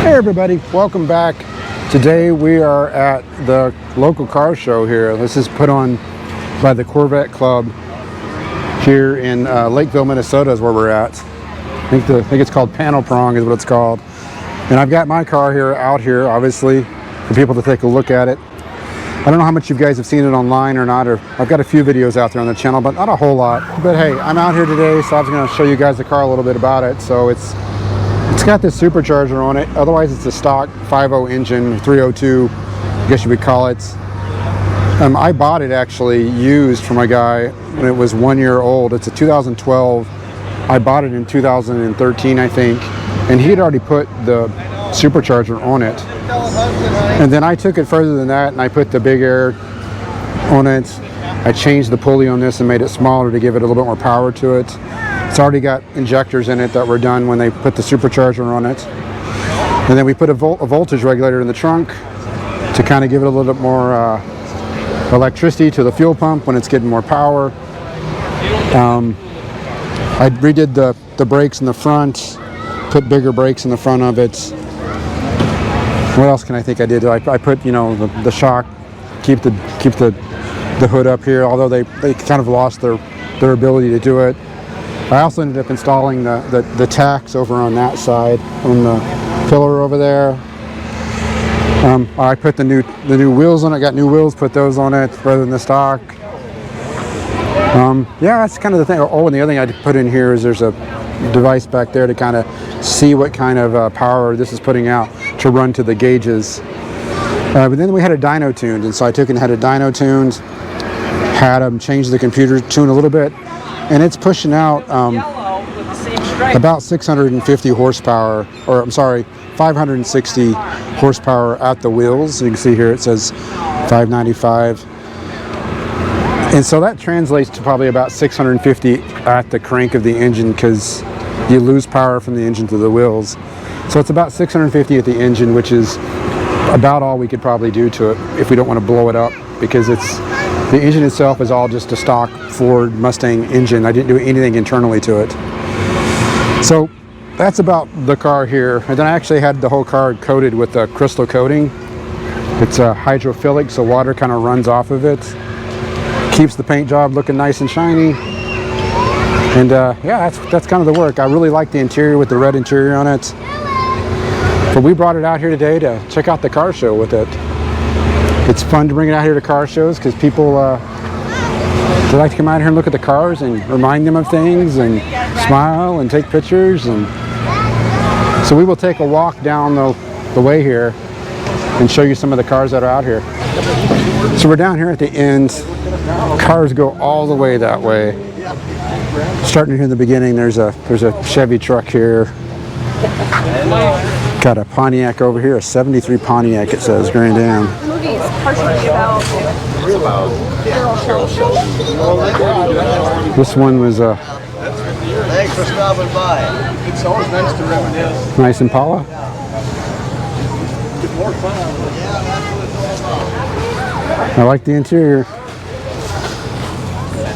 Hey everybody, welcome back. Today we are at the local car show here. This is put on by the Corvette Club here in Lakeville, Minnesota is where we're at. I think it's called Panel Prong is what it's called. And I've got my car out here, obviously, for people to take a look at it. I don't know how much you guys have seen it online or not, or I've got a few videos out there on the channel, but not a whole lot. But hey, I'm out here today, so I was going to show you guys the car a little bit about it. So it's got this supercharger on it. Otherwise, it's a stock 5.0 engine, 302, I guess you would call it. I bought it actually used from a guy when it was 1 year old. It's a 2012. I bought it in 2013, I think, and he had already put the supercharger on it. And then I took it further than that, and I put the big air on it. I changed the pulley on this and made it smaller to give it a little bit more power to it. It's already got injectors in it that were done when they put the supercharger on it. And then we put a voltage regulator in the trunk to kind of give it a little bit more electricity to the fuel pump when it's getting more power. I redid the brakes in the front, put bigger brakes in the front of it. What else can I think I did? I put, you know, the shock, keep the hood up here, although they kind of lost their ability to do it. I also ended up installing the tacks over on that side, on the pillar over there. I put the new wheels on it, got new wheels, put those on it rather than the stock. Yeah, that's kind of the thing. Oh, and the other thing I put in here is there's a device back there to kind of see what kind of power this is putting out to run to the gauges. But then we had a dyno tuned, and so I took and had a dyno tuned, had them change the computer tune a little bit, and it's pushing out about 650 horsepower, or I'm sorry, 560 horsepower at the wheels. You can see here it says 595. And so that translates to probably about 650 at the crank of the engine, because you lose power from the engine to the wheels. So it's about 650 at the engine, which is about all we could probably do to it if we don't want to blow it up, because the engine itself is all just a stock Ford Mustang engine. I didn't do anything internally to it. So that's about the car here. And then I actually had the whole car coated with a crystal coating. It's hydrophilic, so water kind of runs off of it. Keeps the paint job looking nice and shiny. And yeah, that's kind of the work. I really like the interior with the red interior on it. But we brought it out here today to check out the car show with it. It's fun to bring it out here to car shows because people they like to come out here and look at the cars and remind them of things and smile and take pictures. And so we will take a walk down the way here and show you some of the cars that are out here. So we're down here at the end. Cars go all the way that way. Starting here in the beginning, there's a Chevy truck here. Got a Pontiac over here, a 73 Pontiac, it says, Grand Am. The movie is partially about This one was a Thanks for stopping by. It's always nice to reminisce. nice Impala. I like the interior.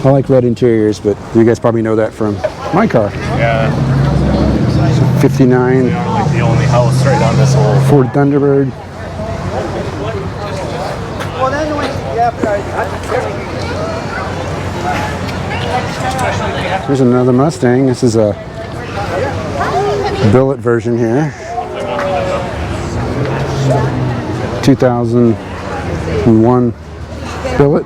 I like red interiors, but you guys probably know that from my car. Yeah. 59 Like the only house right on this whole. Ford Thunderbird. Here's another Mustang. This is a billet version here. 2001 billet.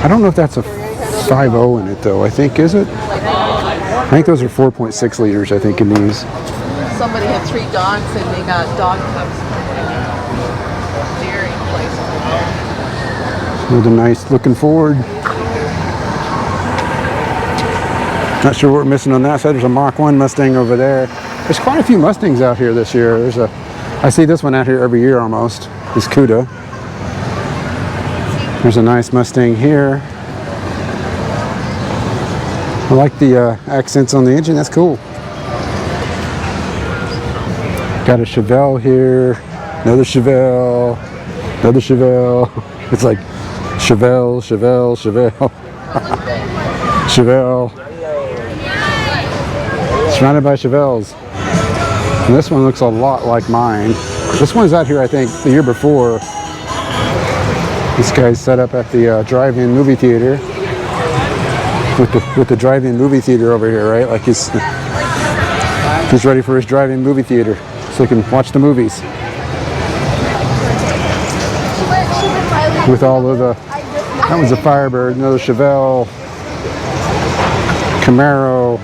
I don't know if that's a 5.0 in it though. I think, is it? I think those are 4.6 liters, I think, in these. somebody had 3 dogs and they got dog cups from the dairy place. With a nice looking Ford. Not sure what we're missing on that side. There's a Mach 1 Mustang over there. There's quite a few Mustangs out here this year. I see this one out here every year almost. This Cuda. There's a nice Mustang here. I like the accents on the engine. That's cool. Got a Chevelle here. Another Chevelle. Another Chevelle. It's like Chevelle, Chevelle, Chevelle. Chevelle. Surrounded by Chevelles. And this one looks a lot like mine. This one's out here, I think, the year before. This guy's set up at the drive-in movie theater. With the drive-in movie theater over here, right? Like he's ready for his drive-in movie theater so he can watch the movies. With all of the, that was a Firebird, another Chevelle, Camaro,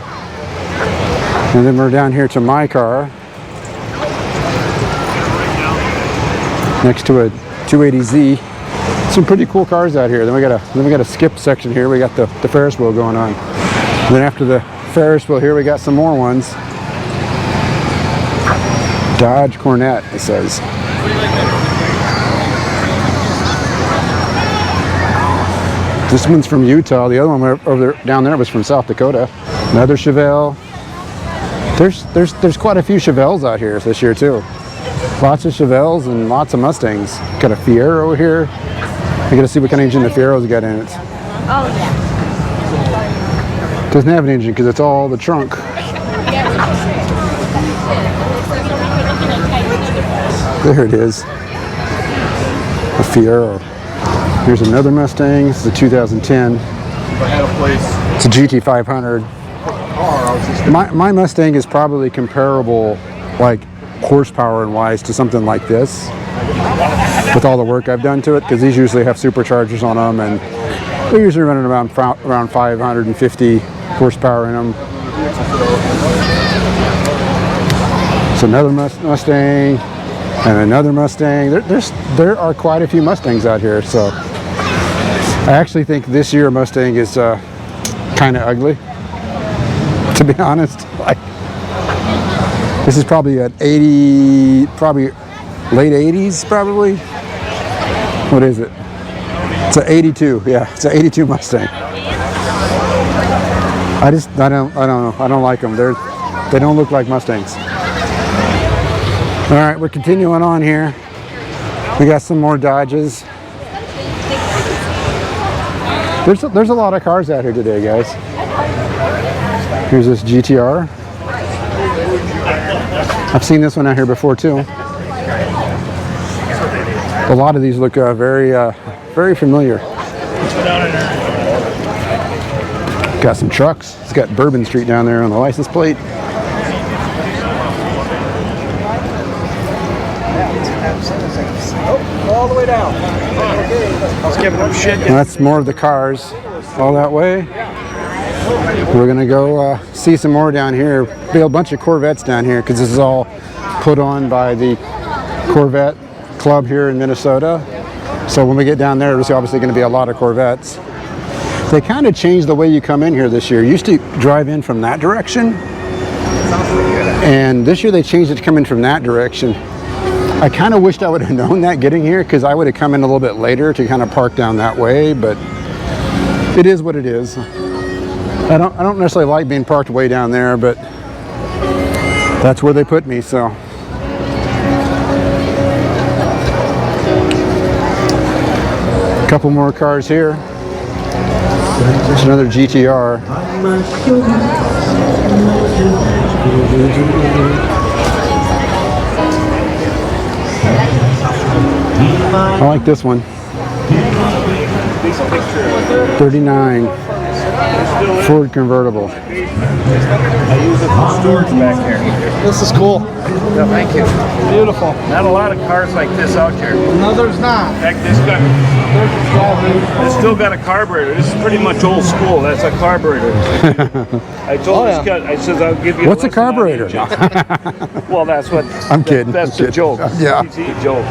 and then we're down here to my car, next to a 280Z. Some pretty cool cars out here. Then we got a skip section here. We got the Ferris wheel going on. And then after the Ferris wheel here, we got some more ones. Dodge Corvette, it says. This one's from Utah. The other one over there, down there was from South Dakota. Another Chevelle. There's quite a few Chevelles out here this year too. Lots of Chevelles and lots of Mustangs. Got a Fiero here. I gotta see what kind of engine the Fiero's got in it. Oh, yeah. Doesn't have an engine because it's all the trunk. There it is. A Fiero. Here's another Mustang. This is a 2010. It's a GT500. My Mustang is probably comparable, like horsepower and wise, to something like this. With all the work I've done to it, because these usually have superchargers on them, and they're usually running around 550 horsepower in them. It's another Mustang and another Mustang. There are quite a few Mustangs out here, so I actually think this year Mustang is kind of ugly, to be honest. Like, this is probably an 80, probably late 80s, probably. What is it? It's an 82. Yeah, it's an 82 Mustang. I don't know. I don't like them. They don't look like Mustangs. All right, we're continuing on here. We got some more Dodges. There's a lot of cars out here today, guys. Here's this GTR. I've seen this one out here before too. A lot of these look very familiar. Got some trucks. It's got Bourbon Street down there on the license plate. All the way down. I was giving them shit. And that's more of the cars all that way. We're gonna go see some more down here. Be a bunch of Corvettes down here because this is all put on by the Corvette Club here in Minnesota. So when we get down there, there's obviously going to be a lot of Corvettes. They kind of changed the way you come in here this year. You used to drive in from that direction, and this year they changed it to come in from that direction. I kind of wished I would have known that getting here, because I would have come in a little bit later to kind of park down that way, but it is what it is. I don't necessarily like being parked way down there, but that's where they put me, so. A couple more cars here. There's another GTR. I like this one. 39 Ford convertible. I use it for storage back here. This is cool. Yeah, thank you. Beautiful. Not a lot of cars like this out here. No, there's not. In fact, it's still got a carburetor. This is pretty much old school. That's a carburetor. I told this guy, I said, I'll give you What's a carburetor? Well, that's what. I'm kidding. That's the joke. Yeah. Easy joke.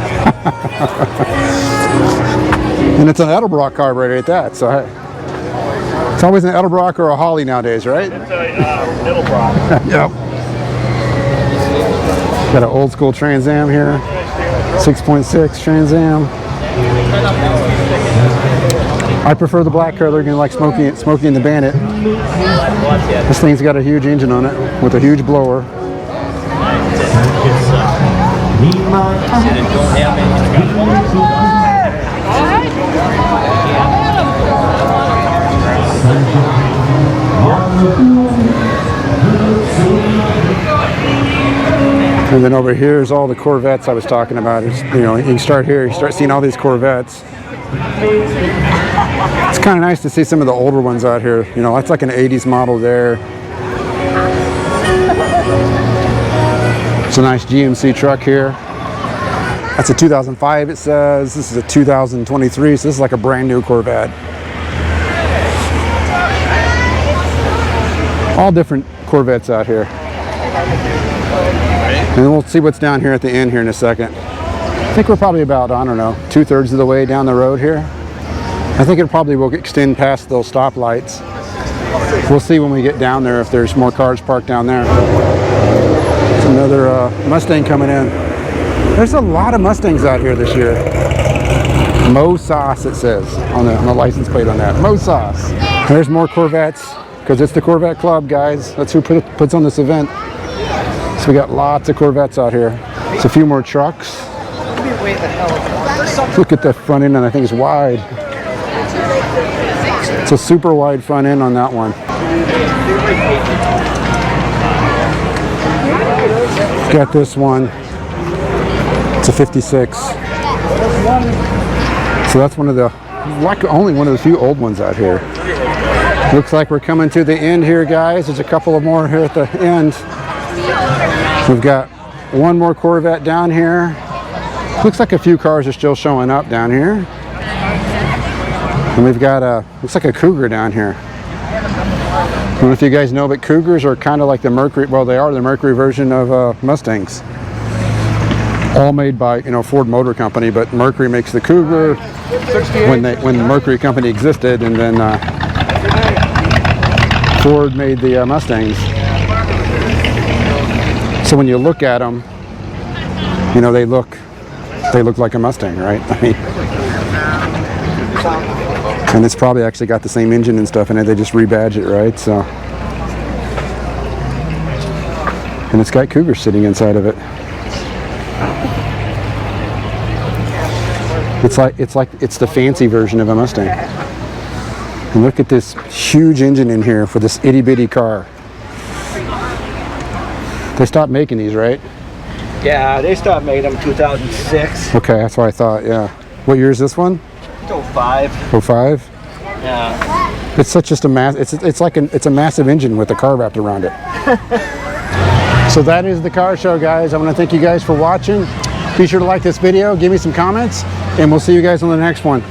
And it's an Edelbrock carburetor at that, so it's always an Edelbrock or a Holly nowadays, right? It's a Middlebrock. Yep. Got an old school Trans Am here, 6.6 Trans Am. I prefer the black color, like Smokey and the Bandit. This thing's got a huge engine on it with a huge blower. And then over here is all the Corvettes I was talking about. It's, you know, you start here, you start seeing all these Corvettes. It's kind of nice to see some of the older ones out here. You know, that's like an 80s model there. It's a nice GMC truck here. That's a 2005, it says. This is a 2023, so this is like a brand new Corvette. All different Corvettes out here. And then we'll see what's down here at the end here in a second. I think we're probably about, I don't know, 2/3 of the way down the road here. I think it probably will extend past those stoplights. We'll see when we get down there if there's more cars parked down there. There's another Mustang coming in. There's a lot of Mustangs out here this year. Mo Sauce, it says on the license plate on that. Mo Sauce. There's more Corvettes because it's the Corvette Club, guys. That's who puts on this event. So we got lots of Corvettes out here. It's a few more trucks. Look at the front end, and I think it's wide. It's a super wide front end on that one. Got this one. It's a 56. So that's one of the, like only one of the few old ones out here. Looks like we're coming to the end here, guys. There's a couple of more here at the end. We've got one more Corvette down here. Looks like a few cars are still showing up down here. And we've got a, looks like a Cougar down here. I don't know if you guys know, but Cougars are kind of like the Mercury, well, they are the Mercury version of Mustangs. All made by, you know, Ford Motor Company, but Mercury makes the Cougar when the Mercury Company existed, and then Ford made the Mustangs. So when you look at them, you know, they look like a Mustang, right? I mean, and it's probably actually got the same engine and stuff in it. They just rebadge it, right? So, and it's got Cougar sitting inside of it. It's the fancy version of a Mustang. And look at this huge engine in here for this itty bitty car. They stopped making these, right? Yeah, they stopped making them 2006. Okay, that's what I thought, yeah. What year is this one? 05. 05? Yeah. It's such just a it's a massive engine with a car wrapped around it. So that is the car show, guys. I want to thank you guys for watching. Be sure to like this video, give me some comments, and we'll see you guys on the next one.